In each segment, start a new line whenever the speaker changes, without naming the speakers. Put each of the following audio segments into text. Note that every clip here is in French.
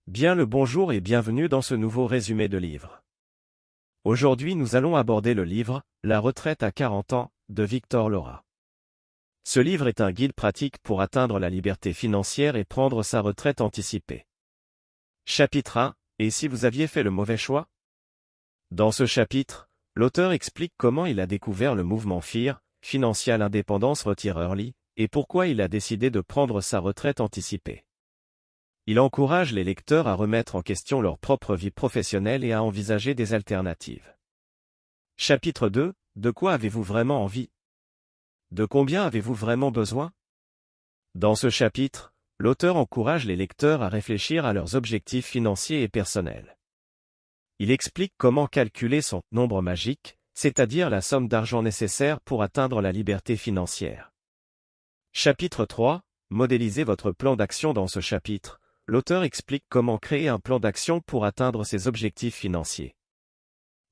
Bien le bonjour et bienvenue dans ce nouveau résumé de livre. Aujourd'hui nous allons aborder le livre « La retraite à 40 ans » de Victor Lora. Ce livre est un guide pratique pour atteindre la liberté financière et prendre sa retraite anticipée. Chapitre 1 « Et si vous aviez fait le mauvais choix ?» Dans ce chapitre, l'auteur explique comment il a découvert le mouvement FIRE, Financial Independence Retire Early, et pourquoi il a décidé de prendre sa retraite anticipée. Il encourage les lecteurs à remettre en question leur propre vie professionnelle et à envisager des alternatives. Chapitre 2 « De quoi avez-vous vraiment envie ? De combien avez-vous vraiment besoin ?» Dans ce chapitre, l'auteur encourage les lecteurs à réfléchir à leurs objectifs financiers et personnels. Il explique comment calculer son « nombre magique », c'est-à-dire la somme d'argent nécessaire pour atteindre la liberté financière. Chapitre 3 « Modélisez votre plan d'action » Dans ce chapitre, l'auteur explique comment créer un plan d'action pour atteindre ses objectifs financiers.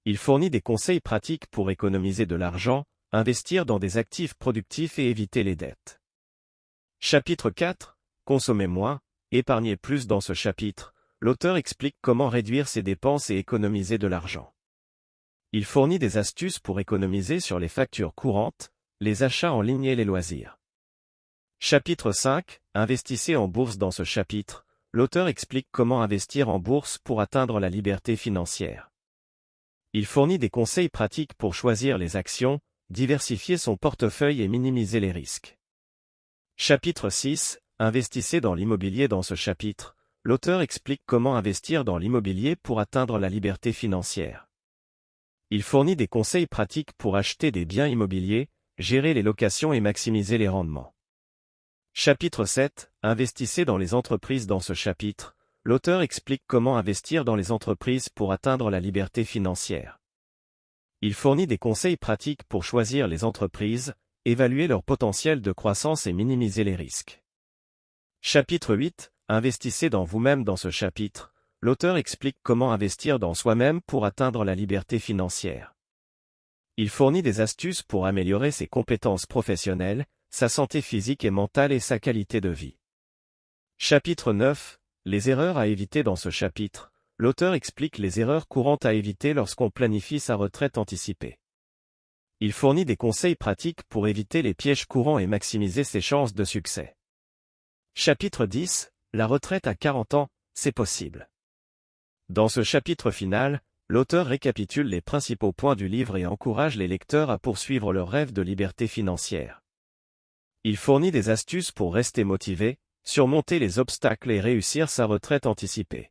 Il fournit des conseils pratiques pour économiser de l'argent, investir dans des actifs productifs et éviter les dettes. Chapitre 4 « Consommez moins, épargnez plus » Dans ce chapitre, l'auteur explique comment réduire ses dépenses et économiser de l'argent. Il fournit des astuces pour économiser sur les factures courantes, les achats en ligne et les loisirs. Chapitre 5 « Investissez en bourse » Dans ce chapitre, l'auteur explique comment investir en bourse pour atteindre la liberté financière. Il fournit des conseils pratiques pour choisir les actions, diversifier son portefeuille et minimiser les risques. Chapitre 6 « Investissez dans l'immobilier » Dans ce chapitre, l'auteur explique comment investir dans l'immobilier pour atteindre la liberté financière. Il fournit des conseils pratiques pour acheter des biens immobiliers, gérer les locations et maximiser les rendements. Chapitre 7 « Investissez dans les entreprises » Dans ce chapitre, l'auteur explique comment investir dans les entreprises pour atteindre la liberté financière. Il fournit des conseils pratiques pour choisir les entreprises, évaluer leur potentiel de croissance et minimiser les risques. Chapitre 8 « Investissez dans vous-même » Dans ce chapitre, l'auteur explique comment investir dans soi-même pour atteindre la liberté financière. Il fournit des astuces pour améliorer ses compétences professionnelles, sa santé physique et mentale et sa qualité de vie. Chapitre 9 « Les erreurs à éviter » Dans ce chapitre, l'auteur explique les erreurs courantes à éviter lorsqu'on planifie sa retraite anticipée. Il fournit des conseils pratiques pour éviter les pièges courants et maximiser ses chances de succès. Chapitre 10 « La retraite à 40 ans, c'est possible ». Dans ce chapitre final, l'auteur récapitule les principaux points du livre et encourage les lecteurs à poursuivre leur rêve de liberté financière. Il fournit des astuces pour rester motivé, surmonter les obstacles et réussir sa retraite anticipée.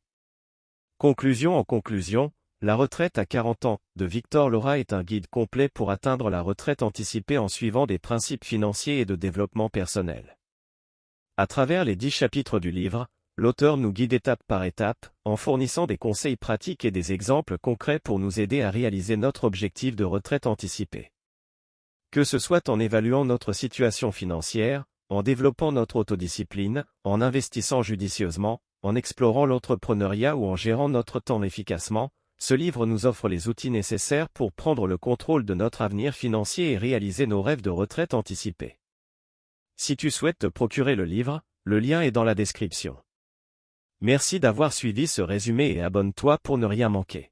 Conclusion. En conclusion, La retraite à 40 ans de Victor Lora est un guide complet pour atteindre la retraite anticipée en suivant des principes financiers et de développement personnel. À travers les 10 chapitres du livre, l'auteur nous guide étape par étape, en fournissant des conseils pratiques et des exemples concrets pour nous aider à réaliser notre objectif de retraite anticipée. Que ce soit en évaluant notre situation financière, en développant notre autodiscipline, en investissant judicieusement, en explorant l'entrepreneuriat ou en gérant notre temps efficacement, ce livre nous offre les outils nécessaires pour prendre le contrôle de notre avenir financier et réaliser nos rêves de retraite anticipée. Si tu souhaites te procurer le livre, le lien est dans la description. Merci d'avoir suivi ce résumé et abonne-toi pour ne rien manquer.